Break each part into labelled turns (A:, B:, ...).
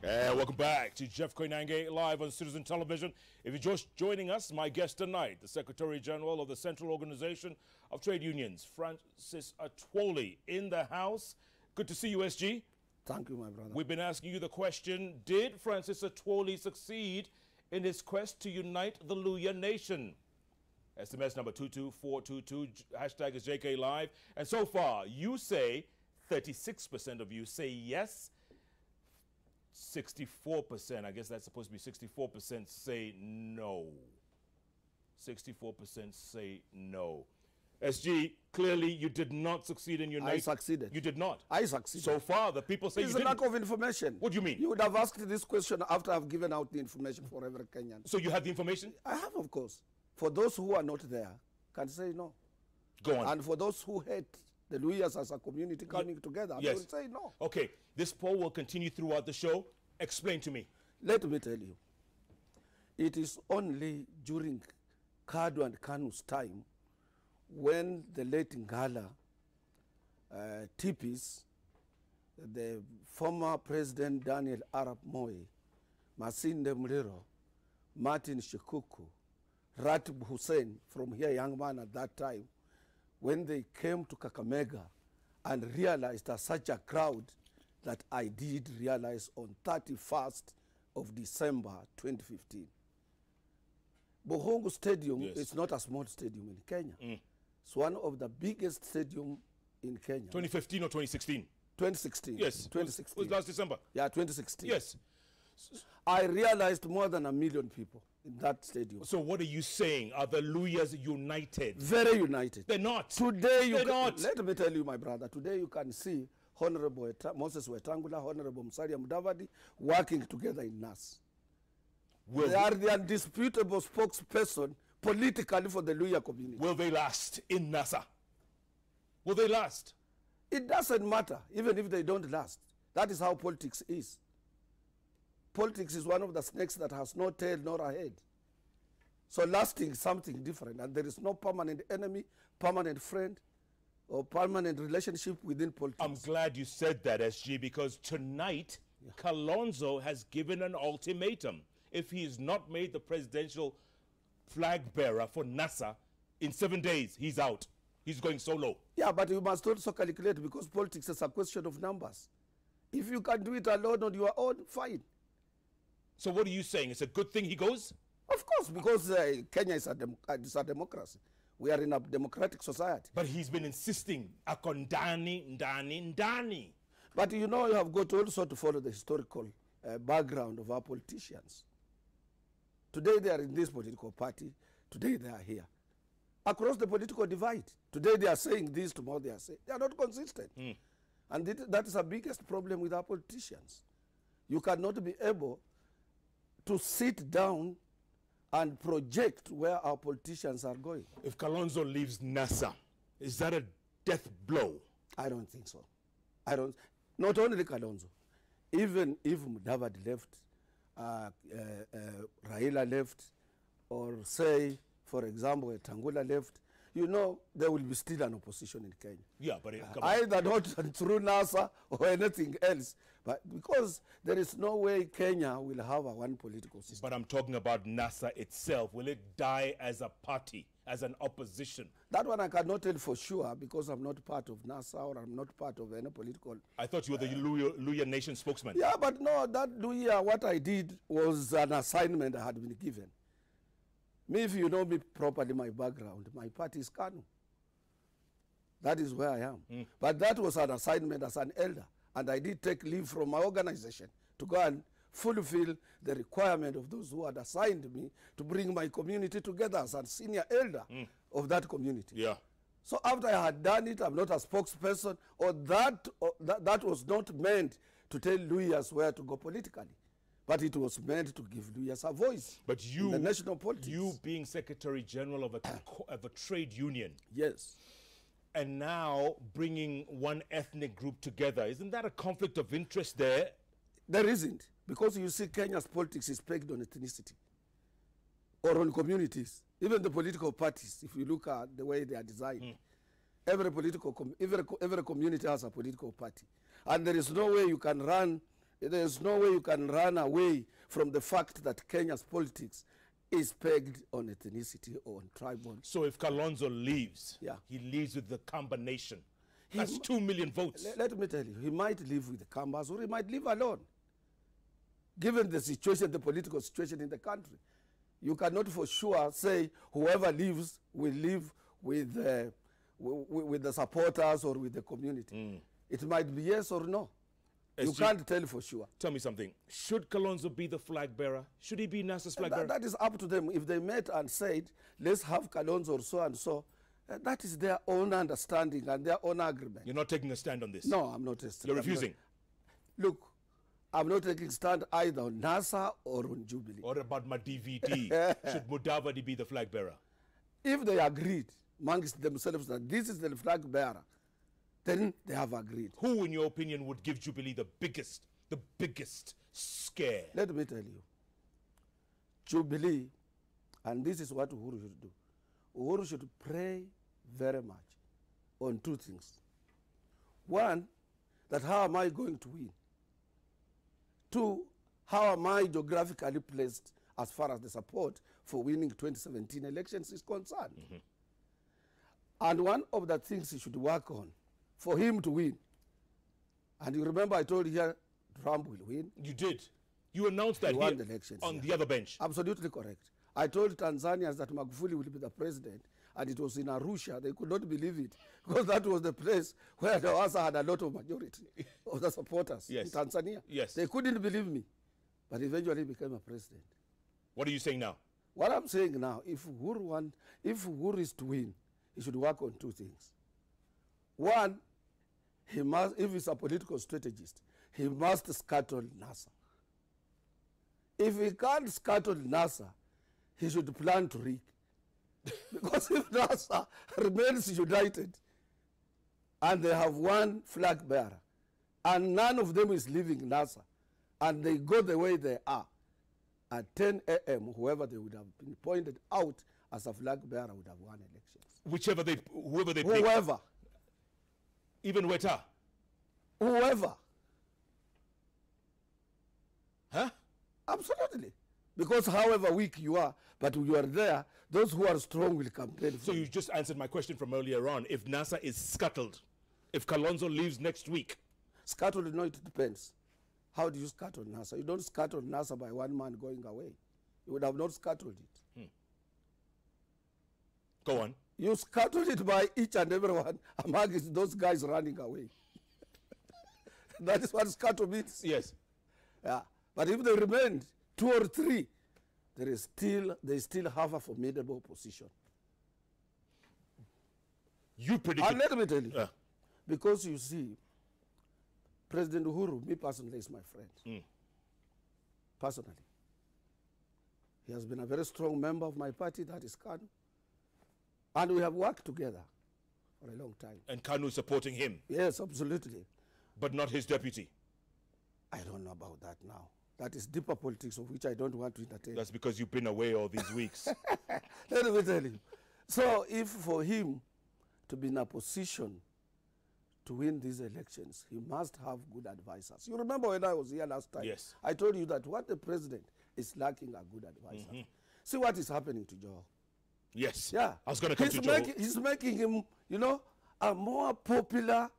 A: Welcome back to Jeff Koinange live on Citizen Television. If you're just joining us, my guest tonight, the Secretary General of the Central Organization of Trade Unions, Francis Atwoli, in the house. Good to see you, SG.
B: Thank you, my brother.
A: We've been asking you the question, did Francis Atwoli succeed in his quest to unite the Luhya nation? SMS number 22422, hashtag is JK Live. And so far, you say, 36% of you say yes. 64%, I guess that's supposed to be 64% say no. 64% say no. SG, clearly you did not succeed in uniting.
B: I succeeded.
A: You did not.
B: I succeeded.
A: So far, the people say
B: it's
A: you didn't.
B: It's a lack of information.
A: What do you mean?
B: You would have asked this question after I've given out the information for every Kenyan.
A: So you have the information?
B: I have, of course. For those who are not there, can say no.
A: Go on.
B: And for those who hate the Luhyas as a community coming together, they will say no.
A: Okay, this poll will continue throughout the show. Explain to me.
B: Let me tell you, it is only during Kadu and Kanu's time when the late Ngala Tipis, the former President Daniel Arap Moi, Masinde Muliro, Martin Shikuku, Ratib Hussein, from here young man at that time, when they came to Kakamega and realized that such a crowd that I did realize on 31st of December 2015. Bohongo Stadium is not a small stadium in Kenya. It's one of the biggest stadiums in Kenya.
A: 2015 or 2016?
B: 2016.
A: Yes.
B: 2016.
A: It was last December.
B: Yeah, 2016.
A: Yes.
B: I realized more than 1 million people in that stadium.
A: So what are you saying? Are the Luhyas united?
B: Very united.
A: They're not.
B: Today
A: They're not.
B: Let me tell you, my brother, today you can see Honorable Moses Wetangula, Honorable Musalia Mudavadi working together in NAS. They are the undisputable spokesperson politically for the Luhya community.
A: Will they last in NASA? Will they last?
B: It doesn't matter, even if they don't last. That is how politics is. Politics is one of the snakes that has no tail nor a head. So lasting is something different, and there is no permanent enemy, permanent friend, or permanent relationship within politics.
A: I'm glad you said that, SG, because tonight, Kalonzo has given an ultimatum. If he is not made the presidential flag bearer for NASA, in 7 days, he's out. He's going solo.
B: Yeah, but you must also calculate, because politics is a question of numbers. If you can do it alone on your own, fine.
A: So what are you saying? It's a good thing he goes?
B: Of course, because Kenya is a democracy. We are in a democratic society.
A: But he's been insisting, Akondani, Ndani, Ndani.
B: But you know, you have got also to follow the historical background of our politicians. Today they are in this political party. Today they are here. Across the political divide. Today they are saying this, tomorrow they are saying. They are not consistent. And that is the biggest problem with our politicians. You cannot be able to sit down and project where our politicians are going. If
A: Kalonzo leaves NASA, is that a death blow?
B: I don't think so. Not only Kalonzo. Even if Mudavadi left, Raila left, or say, for example, Tangula left, you know, there will be still an opposition in Kenya.
A: Yeah, but
B: either not through NASA or anything else, but because there is no way Kenya will have a one political system.
A: But I'm talking about NASA itself. Will it die as a party, as an opposition?
B: That one I cannot tell for sure, because I'm not part of NASA or I'm not part of any political.
A: I thought you were the Luhya Nation spokesman.
B: Yeah, but no, that Luhya, what I did was an assignment I had been given. Me, if you know me properly, my background, my party is KANU. That is where I am. But that was an assignment as an elder. And I did take leave from my organization to go and fulfill the requirement of those who had assigned me to bring my community together as a senior elder of that community.
A: Yeah.
B: So after I had done it, I'm not a spokesperson, or that was not meant to tell Luhyas where to go politically. But it was meant to give Luhyas a voice.
A: But you,
B: in the national politics.
A: You being Secretary General of a trade union.
B: Yes.
A: And now bringing one ethnic group together. Isn't that a conflict of interest there?
B: There isn't. Because you see, Kenya's politics is pegged on ethnicity. Or on communities. Even the political parties, if you look at the way they are designed. Every community has a political party. And there is no way you can run There's no way you can run away from the fact that Kenya's politics is pegged on ethnicity or on tribal.
A: So if Kalonzo leaves,
B: Yeah.
A: he leaves with the Kamba nation. That's 2 million votes.
B: Let me tell you, he might live with the Kambas or he might live alone. Given the situation, the political situation in the country, you cannot for sure say whoever leaves will live with the supporters or with the community. It might be yes or no. You can't tell for sure.
A: Tell me something. Should Kalonzo be the flag bearer? Should he be NASA's flag bearer?
B: That is up to them. If they met and said, let's have Kalonzo or so and so, that is their own understanding and their own agreement.
A: You're not taking a stand on this?
B: No, I'm not.
A: You're refusing?
B: Look, I'm not taking stand either on NASA or on Jubilee.
A: Or about my DVD? Should Mudavadi be the flag bearer?
B: If they agreed amongst themselves that this is the flag bearer, then they have agreed.
A: Who, in your opinion, would give Jubilee the biggest scare?
B: Let me tell you, Jubilee, and this is what Uhuru should do. Uhuru should pray very much on two things. One, that how am I going to win? Two, how am I geographically placed as far as the support for winning 2017 elections is concerned? And one of the things he should work on for him to win, and you remember I told you here, Trump will win.
A: You did. You announced that
B: He won
A: here
B: the elections,
A: on
B: yeah.
A: the other bench.
B: Absolutely correct. I told Tanzanians that Magufuli will be the president, and it was in Arusha. They could not believe it, because that was the place where the Wasa had a lot of majority of the supporters
A: Yes.
B: in Tanzania.
A: Yes.
B: They couldn't believe me, but eventually he became a president.
A: What are you saying now?
B: What I'm saying now, if Uhuru is to win, he should work on two things. One, he must, if he's a political strategist, he must scuttle NASA. If he can't scuttle NASA, he should plan to rig. Because if NASA remains united and they have one flag bearer and none of them is leaving NASA and they go the way they are, at 10 a.m., whoever they would have been pointed out as a flag bearer would have won elections.
A: Whoever they pick.
B: Whoever.
A: Even Weta.
B: Whoever.
A: Huh?
B: Absolutely. Because however weak you are, but you are there, those who are strong will campaign for
A: So you just answered my question from earlier on. If NASA is scuttled, if Kalonzo leaves next week.
B: Scuttled, no, it depends. How do you scuttle NASA? You don't scuttle NASA by one man going away. You would have not scuttled it.
A: Go on.
B: You scuttled it by each and every one among those guys running away. That is what scuttle means.
A: Yes.
B: Yeah. But if they remained 2 or 3, they still have a formidable position.
A: You predicted.
B: And let me tell you, because you see, President Uhuru, me personally, is my friend. Personally. He has been a very strong member of my party, that is KANU. And we have worked together for a long time.
A: And Kanu is supporting him.
B: Yes, absolutely.
A: But not his deputy.
B: I don't know about that now. That is deeper politics of which I don't want to entertain.
A: That's because you've been away all these weeks.
B: Let me tell you. So if for him to be in a position to win these elections, he must have good advisors. You remember when I was here last time?
A: Yes.
B: I told you that what the president is lacking are good advisors. See what is happening to Joe.
A: Yes.
B: Yeah.
A: I was going to come to Joe.
B: He's making him, a more popular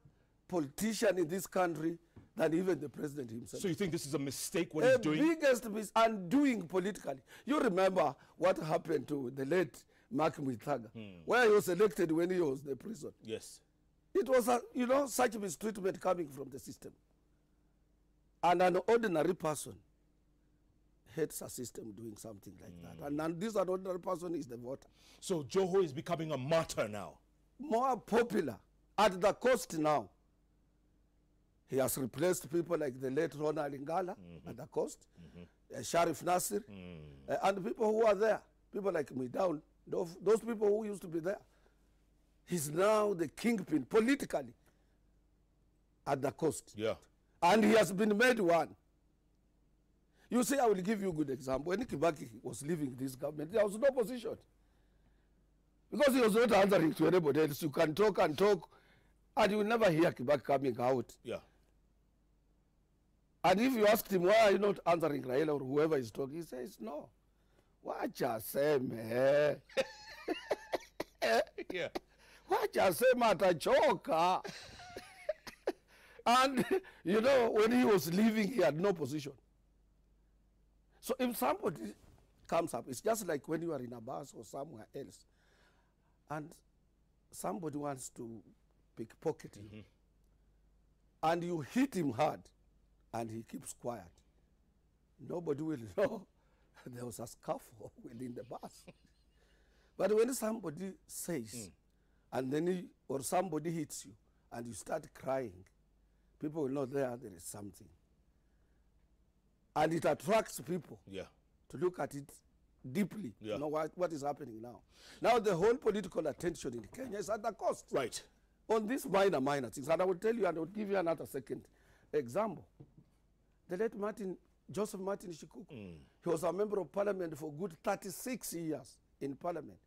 B: politician in this country than even the president himself.
A: So you think this is a mistake what he's doing?
B: The biggest undoing politically. You remember what happened to the late Mark Mwithaga, where he was elected when he was in the prison.
A: Yes.
B: It was, such mistreatment coming from the system. And an ordinary person hates a system doing something like that. And this ordinary person is the voter.
A: So Joho is becoming a martyr now.
B: More popular at the cost now. He has replaced people like the late Ronald Ngala at the coast, Sharif Nasir, and people who are there, people like Midown, those people who used to be there. He's now the kingpin politically at the coast.
A: Yeah.
B: And he has been made one. You see, I will give you a good example. When Kibaki was leaving this government, there was no opposition. Because he was not answering to anybody else. You can talk and talk, and you will never hear Kibaki coming out.
A: Yeah.
B: And if you asked him, why are you not answering Raila or whoever is talking, he says, no. Wacha seme.
A: Yeah.
B: Wacha seme atachoka. And, you know, when he was leaving, he had no position. So if somebody comes up, it's just like when you are in a bus or somewhere else, and somebody wants to pickpocket you, and you hit him hard, and he keeps quiet. Nobody will know there was a scuffle within the bus. But when somebody says, and then or somebody hits you, and you start crying, people will know there is something. And it attracts people to look at it deeply, you know what is happening now. Now the whole political attention in Kenya is at the cost.
A: Right.
B: On these minor things. And I will tell you, and I will give you another second example. The late Joseph Martin Shikuku, he was a member of parliament for good 36 years in parliament.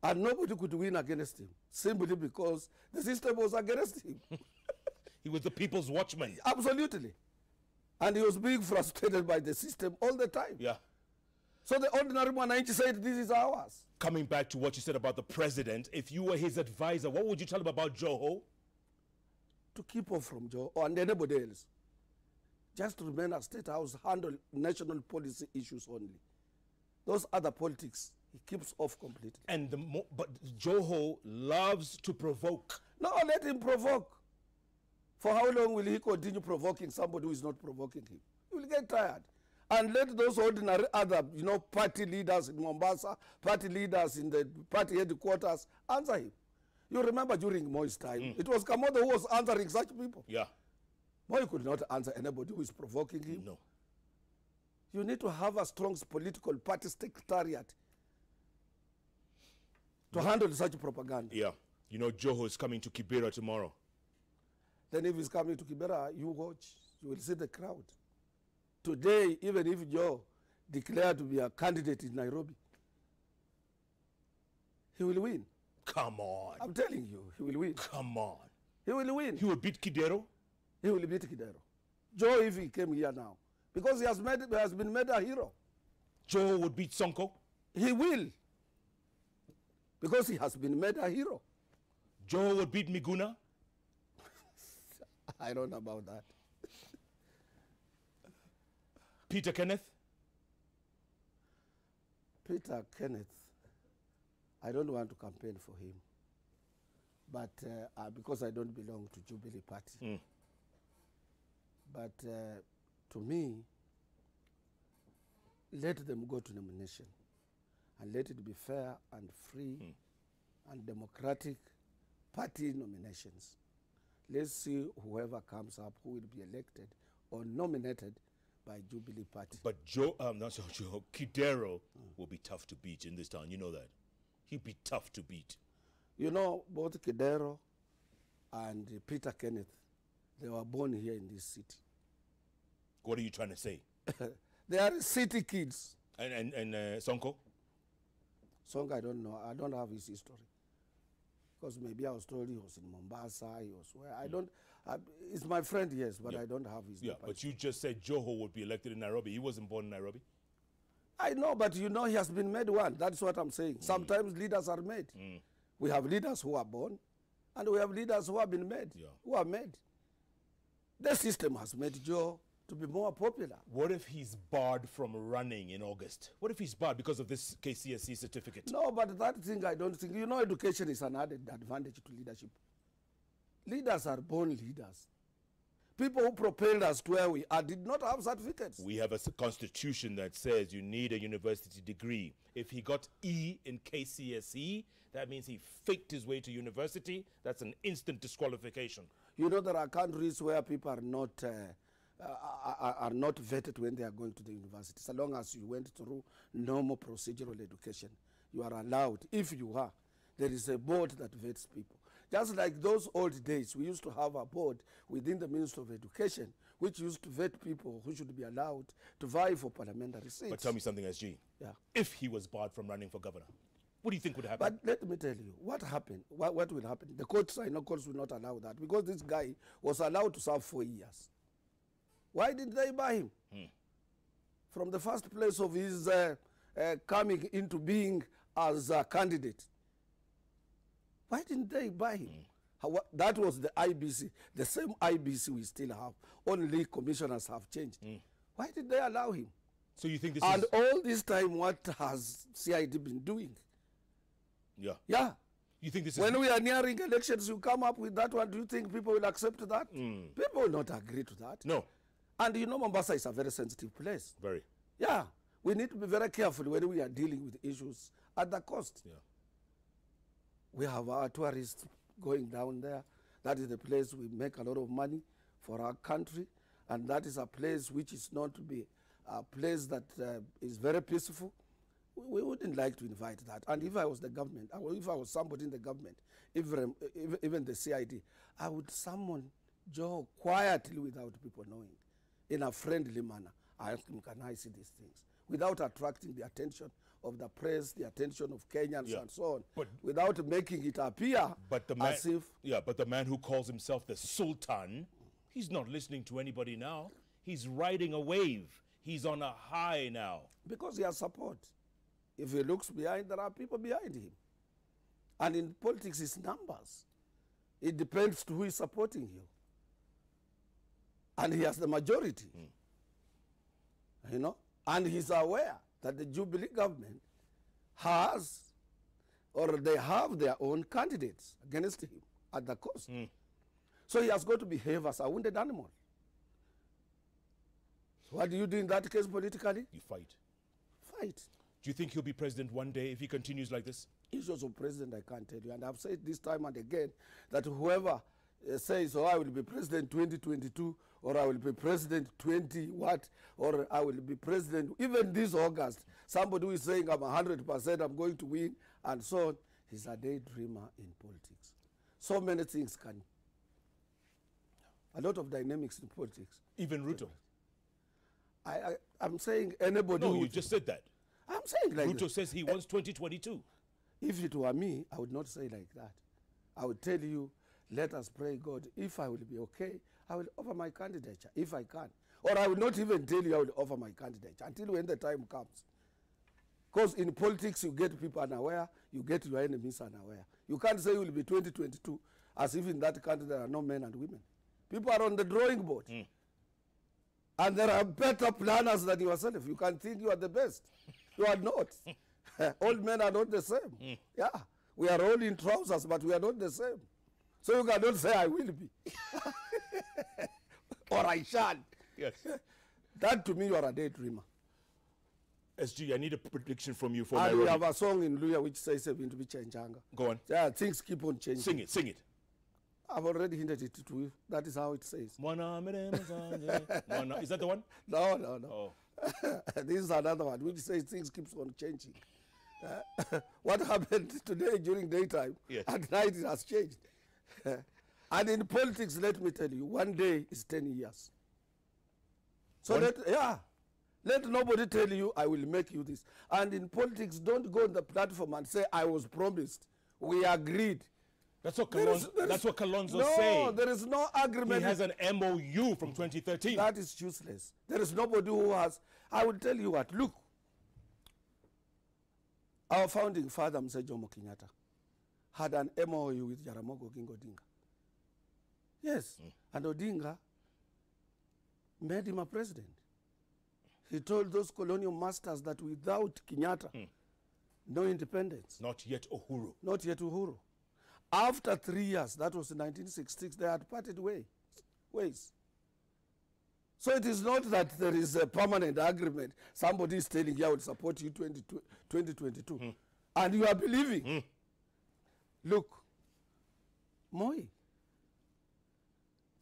B: And nobody could win against him, simply because the system was against him.
A: He was the people's watchman.
B: Absolutely. And he was being frustrated by the system all the time.
A: Yeah.
B: So the ordinary Mwananchi said, this is ours.
A: Coming back to what you said about the president, if you were his advisor, what would you tell him about Joho?
B: To keep off from Joho and anybody else. Just to remain at State House, handle national policy issues only. Those other politics, he keeps off completely.
A: And but Joho loves to provoke.
B: No, let him provoke. For how long will he continue provoking somebody who is not provoking him? He will get tired. And let those ordinary other, you know, party leaders in Mombasa, party leaders in the party headquarters, answer him. You remember during Moi's time, it was Kamodo who was answering such people.
A: Yeah.
B: Moi could not answer anybody who is provoking him.
A: No.
B: You need to have a strong political party secretariat to handle such propaganda.
A: Yeah. You know, Joho is coming to Kibera tomorrow.
B: Then if he's coming to Kibera, you watch. You will see the crowd. Today, even if Joe declared to be a candidate in Nairobi, he will win.
A: Come on.
B: I'm telling you, he will win.
A: Come on.
B: He will win.
A: He will beat Kidero?
B: He will beat Kidero. Joe, if he came here now, because he has been made a hero.
A: Joe would beat Sonko?
B: He will. Because he has been made a hero.
A: Joe would beat Miguna?
B: I don't know about that.
A: Peter Kenneth?
B: Peter Kenneth, I don't want to campaign for him. But because I don't belong to Jubilee Party. But to me, let them go to nomination. And let it be fair and free and democratic party nominations. Let's see whoever comes up who will be elected or nominated by Jubilee Party.
A: But Kidero will be tough to beat in this town. You know that. He'd be tough to beat.
B: You know, both Kidero and Peter Kenneth, they were born here in this city.
A: What are you trying to say?
B: They are city kids.
A: And Sonko?
B: Sonko, I don't know. I don't have his history. Because maybe I was told he was in Mombasa, he was where. I don't, it's my friend, yes, but I don't have his.
A: Yeah, but you just said Joho would be elected in Nairobi. He wasn't born in Nairobi.
B: I know, but you know he has been made one. That's what I'm saying. Sometimes leaders are made. We have leaders who are born, and we have leaders who have been made, who are made. The system has made Joe to be more popular.
A: What if he's barred from running in August? What if he's barred because of this KCSE certificate?
B: No, but that thing I don't think. You know, education is an added advantage to leadership. Leaders are born leaders. People who propelled us to where we are did not have certificates.
A: We have a constitution that says you need a university degree. If he got E in KCSE, that means he faked his way to university. That's an instant disqualification.
B: You know, there are countries where people are not vetted when they are going to the university. So long as you went through normal procedural education, you are allowed. If you are, there is a board that vets people. Just like those old days, we used to have a board within the Ministry of Education which used to vet people who should be allowed to vie for parliamentary seats.
A: But tell me something, SG.
B: Yeah.
A: If he was barred from running for governor, what do you think would happen?
B: But let me tell you, what happened, what will happen? The courts, I know courts will not allow that because this guy was allowed to serve 4 years. Why did they buy him? From the first place of his coming into being as a candidate. Why didn't they buy him? That was the IBC, the same IBC we still have. Only commissioners have changed. Why did they allow him?
A: So you think this
B: and
A: is...
B: all this time, what has CID been doing?
A: Yeah.
B: Yeah.
A: You think this is...
B: When we are nearing elections, you come up with that one. Do you think people will accept that? People will not agree to that.
A: No.
B: And you know, Mombasa is a very sensitive place.
A: Very.
B: Yeah. We need to be very careful when we are dealing with issues at the coast.
A: Yeah.
B: We have our tourists going down there. That is the place we make a lot of money for our country. And that is a place which is not to be a place that is very peaceful. We wouldn't like to invite that. And if I was the government, or if I was somebody in the government, even the CID, I would summon Joe quietly without people knowing, in a friendly manner. I ask him, can I see these things? Without attracting the attention of the press, the attention of Kenyans and so on,
A: but
B: without making it appear as if...
A: Yeah, but the man who calls himself the Sultan, he's not listening to anybody now. He's riding a wave. He's on a high now. Because
B: he has support. If he looks behind, there are people behind him. And in politics, it's numbers. It depends to who is supporting you. And he has the majority. You know? And he's aware that the Jubilee government has, or they have their own candidates against him at the coast. So he has got to behave as a wounded animal. So what do you do in that case politically?
A: You fight.
B: Fight.
A: Do you think he'll be president one day if he continues like this?
B: Issues of president, I can't tell you. And I've said this time and again that whoever says, oh, I will be president 2022, or I will be president 20 what, or I will be president, even this August, somebody who is saying I'm 100%, I'm going to win, and so on, he's a daydreamer in politics. So many things can, a lot of dynamics in politics.
A: Even Ruto?
B: I'm saying anybody
A: No, you just said that.
B: I'm saying like
A: Ruto says he wants 2022.
B: If it were me, I would not say like that. I would tell you, let us pray God. If I will be okay, I will offer my candidature, if I can. Or I will not even tell you I will offer my candidature until when the time comes. Because in politics, you get people unaware, you get your enemies unaware. You can't say you will be 2022 as if in that country there are no men and women. People are on the drawing board. And there are better planners than yourself. You can think you are the best. You are not. All men are not the same. Yeah. We are all in trousers, but we are not the same. So you cannot say, I will be. Or I shall.
A: Yes.
B: That to me, you are a daydreamer.
A: SG, I need a prediction from you for
B: and
A: Nairobi.
B: We have a song in Luya which says going to be changanga.
A: Go on.
B: Yeah, things keep on changing.
A: Sing it, sing it.
B: I've already hinted it to you. That is how it says.
A: Is that the one?
B: No, no, no.
A: Oh.
B: This is another one which says things keeps on changing. What happened today during daytime,
A: yes.
B: At night it has changed. And in politics, let me tell you, one day is 10 years. So let nobody tell you, I will make you this. And in politics, don't go on the platform and say, I was promised. We agreed.
A: That's what Kalonzo
B: no,
A: saying.
B: No, there is no agreement.
A: He has an MOU from 2013.
B: That is useless. There is nobody who has. I will tell you what. Look, our founding father, Mr. Jomo Kenyatta, had an MOU with Jaramogi Oginga Odinga. Yes, and Odinga made him a president. He told those colonial masters that without Kenyatta, no independence.
A: Not yet Uhuru.
B: Not yet Uhuru. After 3 years, that was in 1966, they had parted ways. So it is not that there is a permanent agreement. Somebody is telling you, I will support you 2022. And you are believing. Look, Moi,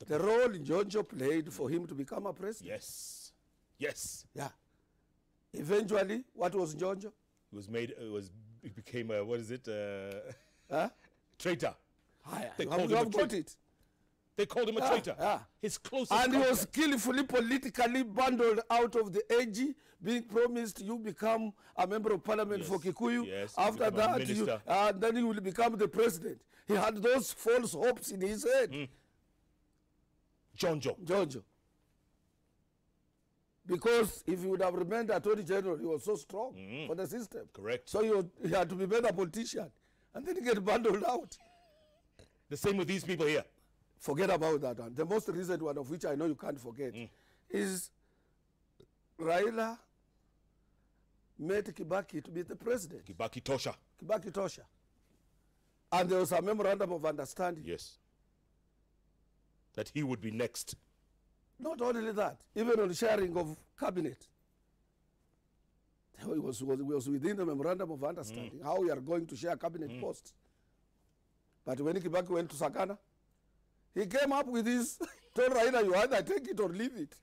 B: the role Njonjo played for him to become a president.
A: Yes. Yes.
B: Yeah. Eventually, what was Njonjo?
A: It became a, what is it? Traitor.
B: You have got it.
A: They called him a traitor.
B: Yeah.
A: His closest
B: And he
A: contact.
B: was skillfully politically bundled out of the AG, being promised you become a member of parliament for Kikuyu.
A: Yes,
B: after that, then you will become the president. He had those false hopes in his head.
A: Jonjo.
B: Because if you would have remained Attorney General, he was so strong for the system.
A: Correct.
B: So he had to be made a politician and then get bundled out.
A: The same with these people here.
B: Forget about that one. The most recent one, of which I know you can't forget, is Raila made Kibaki to be the president.
A: Kibaki Tosha.
B: Kibaki Tosha. And there was a memorandum of understanding.
A: Yes. That he would be next.
B: Not only that, even on sharing of cabinet. It was within the memorandum of understanding how we are going to share cabinet posts. But when Kibaki went to Sakana, he came up with this, told Raila, you either take it or leave it.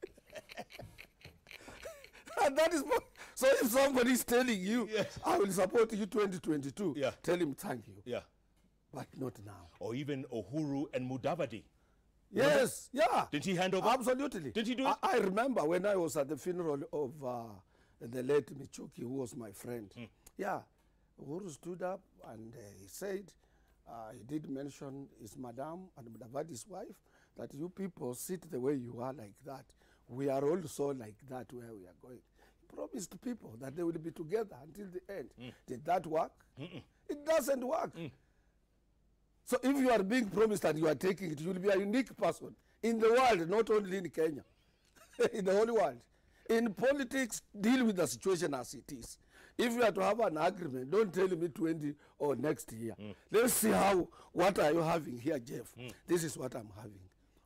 B: And that is, so if somebody is telling you,
A: yes,
B: I will support you 2022, tell him thank you.
A: Yeah.
B: But not now.
A: Or even Uhuru and Mudavadi.
B: Yes, yeah.
A: Did he hand over?
B: Absolutely.
A: Did he do it?
B: I remember when I was at the funeral of the late Michuki, who was my friend. Yeah, Uhuru stood up and he said, he did mention his madam and Mudavadi's wife, that you people sit the way you are like that. We are also like that where we are going. He promised people that they will be together until the end. Did that work? It doesn't work. So if you are being promised and you are taking it, you will be a unique person in the world, not only in Kenya, in the whole world. In politics, deal with the situation as it is. If you are to have an agreement, don't tell me 20 or next year. Let's see what are you having here, Jeff? This is what I'm having.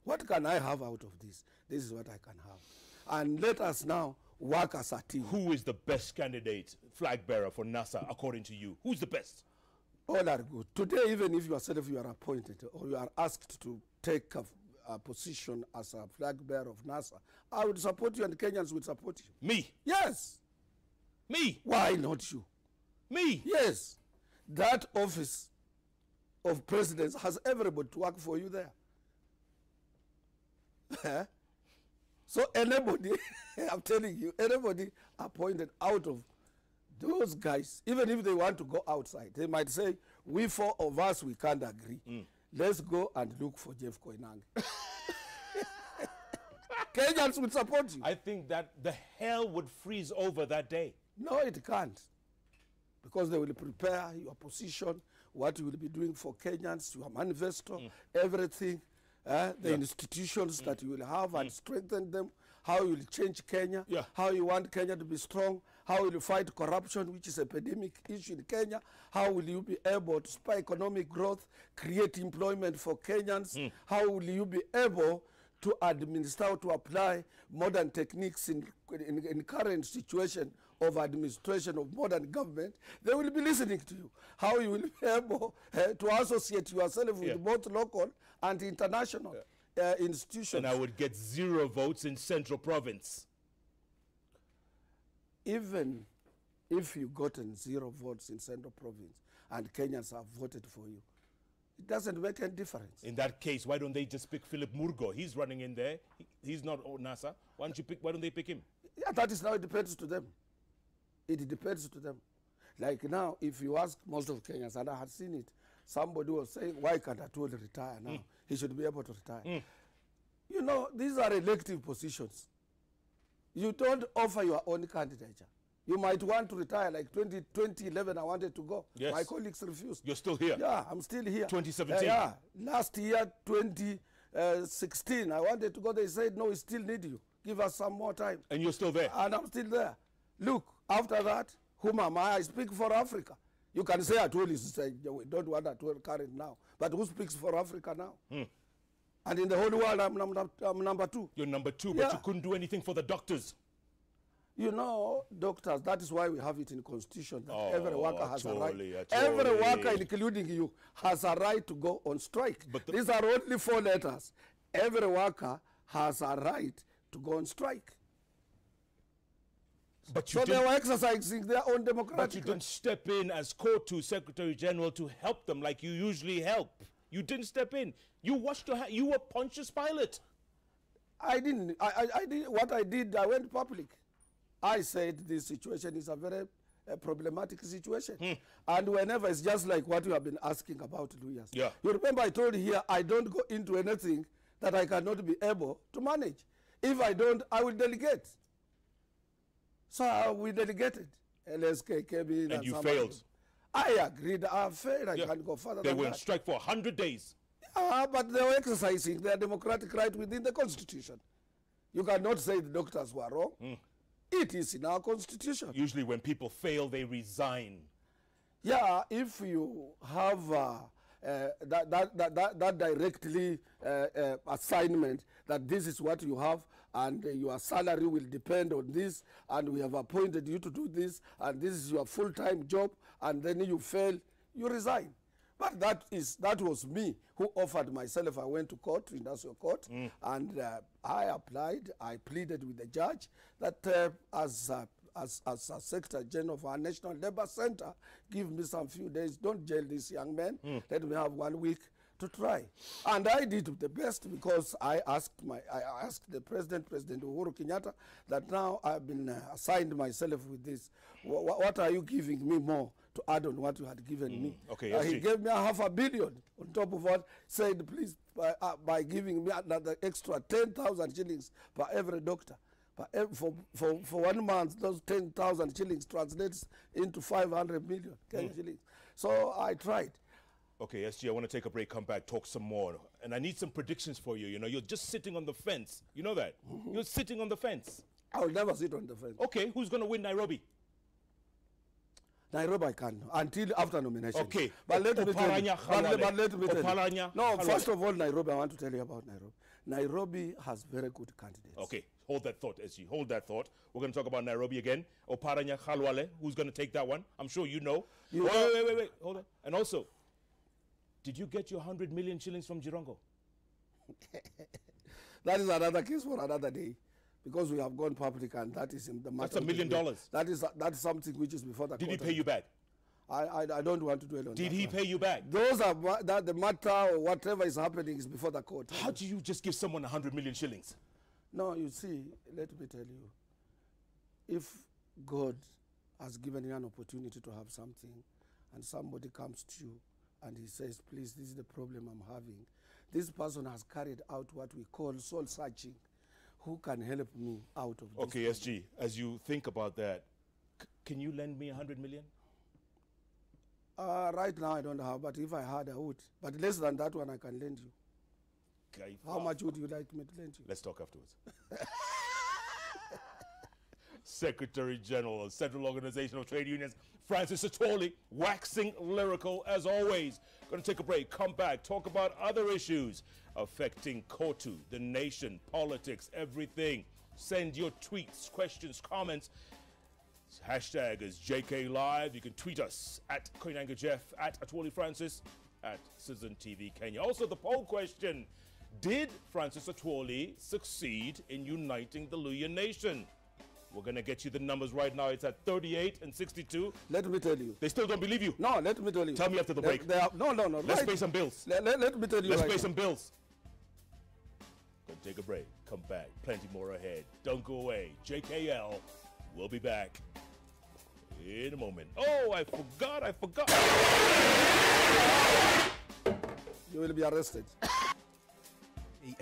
B: What can I have out of this? This is what I can have. And let us now work as a team.
A: Who is the best candidate, flag bearer for NASA, according to you? Who's the best?
B: All are good. Today, even if yourself you are appointed or you are asked to take a position as a flag bearer of NASA, I would support you and Kenyans would support you.
A: Me?
B: Yes.
A: Me?
B: Why not you?
A: Me?
B: Yes. That office of presidents has everybody to work for you there. So anybody, I'm telling you, anybody appointed out of those guys, even if they want to go outside, they might say, we four of us, we can't agree. Let's go and look for Jeff Koinange. Kenyans will support you.
A: I think that the hell would freeze over that day.
B: No, it can't. Because they will prepare your position, what you will be doing for Kenyans, your manifesto, everything, the institutions that you will have and strengthen them, how you will change Kenya, how you want Kenya to be strong, how will you fight corruption, which is an epidemic issue in Kenya, how will you be able to spur economic growth, create employment for Kenyans, how will you be able to administer, to apply modern techniques in current situation of administration of modern government. They will be listening to you. How you will be able to associate yourself with both local and international institutions.
A: And I would get 0 votes in Central Province.
B: Even if you gotten 0 votes in Central Province and Kenyans have voted for you, it doesn't make any difference.
A: In that case, why don't they just pick Philip Murgo? He's running in there. He's not NASA. Why don't they pick him?
B: Yeah, that is now, it depends to them. It depends to them. Like now, if you ask most of Kenyans, and I had seen it, somebody was saying, why can't Atwoli retire now? He should be able to retire. You know, these are elective positions. You don't offer your own candidature. You might want to retire, like 2011, I wanted to go.
A: Yes.
B: My colleagues refused.
A: You're still here?
B: Yeah, I'm still here.
A: 2017?
B: Yeah, last year, 2016, I wanted to go. They said, no, we still need you. Give us some more time.
A: And you're still there?
B: And I'm still there. Look, after that, whom am I? I speak for Africa. You can say Atwoli is saying, we don't want Atwoli current now. But who speaks for Africa now? And in the whole world, I'm number 2.
A: You're number 2, but you couldn't do anything for the doctors.
B: You know, doctors, that is why we have it in Constitution that every worker has a right.
A: Atwoli.
B: Every worker, including you, has a right to go on strike. But these are only 4 letters. Every worker has a right to go on strike.
A: But
B: so they were exercising their own democratic
A: But you didn't step in as Co-2 Secretary General to help them like you usually help. You didn't step in. You watched your you were Pontius Pilate.
B: I didn't. I did what I did. I went public. I said this situation is a very problematic situation. And whenever it's just like what you have been asking about, Louis.
A: Yeah.
B: You remember I told you here, I don't go into anything that I cannot be able to manage. If I don't, I will delegate. So we delegated. LSK came in.
A: And you failed.
B: I agreed. I failed. I can't go further
A: They
B: than
A: were
B: that.
A: on strike for 100 days.
B: But they were exercising their democratic right within the Constitution. You cannot say the doctors were wrong. It is in our Constitution.
A: Usually when people fail, they resign.
B: Yeah, if you have that directly assignment that this is what you have and your salary will depend on this and we have appointed you to do this and this is your full-time job and then you fail, you resign. But that was me who offered myself. I went to court, industrial court, and I applied. I pleaded with the judge that as a Secretary General of our National Labour Center, give me some few days. Don't jail this young man. Let me have 1 week to try. And I did the best because I asked the President Uhuru Kenyatta, that now I've been assigned myself with this. What are you giving me more to add on what you had given me?
A: Okay,
B: he gave me $500 million on top of what, said please by giving me another extra 10,000 shillings per every doctor. But for 1 month, those 10,000 shillings translates into 500 million Kenyan shillings. So I tried.
A: Okay, SG, I want to take a break, come back, talk some more. And I need some predictions for you. You know, you're just sitting on the fence. You know that? You're sitting on the fence.
B: I'll never sit on the fence.
A: Okay, who's going to win Nairobi?
B: Nairobi I can, until after nomination.
A: Okay.
B: But let me tell you. But let me tell you. No,
A: Halwale.
B: first of all, Nairobi, I want to tell you about Nairobi. Nairobi has very good candidates.
A: Okay, hold that thought, SG. Hold that thought. We're going to talk about Nairobi again. Oparanya Halwale, who's going to take that one? I'm sure you know. Wait. Hold on. And also, did you get your 100 million shillings from Jirongo?
B: That is another case for another day. Because we have gone public and that is in the matter.
A: That's $1 million.
B: That's something which is before the
A: Did
B: court.
A: he pay you back?
B: I don't want to dwell on that.
A: Did he pay you back?
B: Those are that the matter or whatever is happening is before the court.
A: How do you just give someone 100 million shillings?
B: No, you see, let me tell you. If God has given you an opportunity to have something and somebody comes to you and he says, please, this is the problem I'm having. This person has carried out what we call soul searching. Who can help me out of this?
A: Okay, SG, as you think about that, can you lend me 100 million?
B: Right now I don't have, but if I had, I would. But less than that one I can lend you.
A: Okay.
B: How much would you like me to lend you?
A: Let's talk afterwards. Secretary General of Central Organization of Trade Unions, Francis Atwoli, waxing lyrical as always. Going to take a break, come back, talk about other issues affecting Kotu, the nation, politics, everything. Send your tweets, questions, comments. Hashtag is JK Live. You can tweet us at Koinange Jeff, at Atwoli Francis, at Citizen TV Kenya. Also, the poll question: did Francis Atwoli succeed in uniting the Luya nation? We're going to get you the numbers right now. It's at 38 and 62.
B: Let me tell you.
A: They still don't believe you.
B: No, let me tell you.
A: Tell me after the break.
B: No.
A: Let's pay some bills.
B: Let me tell you.
A: Let's pay some bills. Gonna take a break. Come back. Plenty more ahead. Don't go away. JKL. We'll be back in a moment. Oh, I forgot.
B: You will be arrested.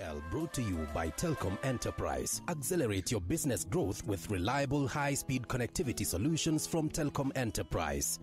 C: AL brought to you by Telkom Enterprise. Accelerate your business growth with reliable high-speed connectivity solutions from Telkom Enterprise.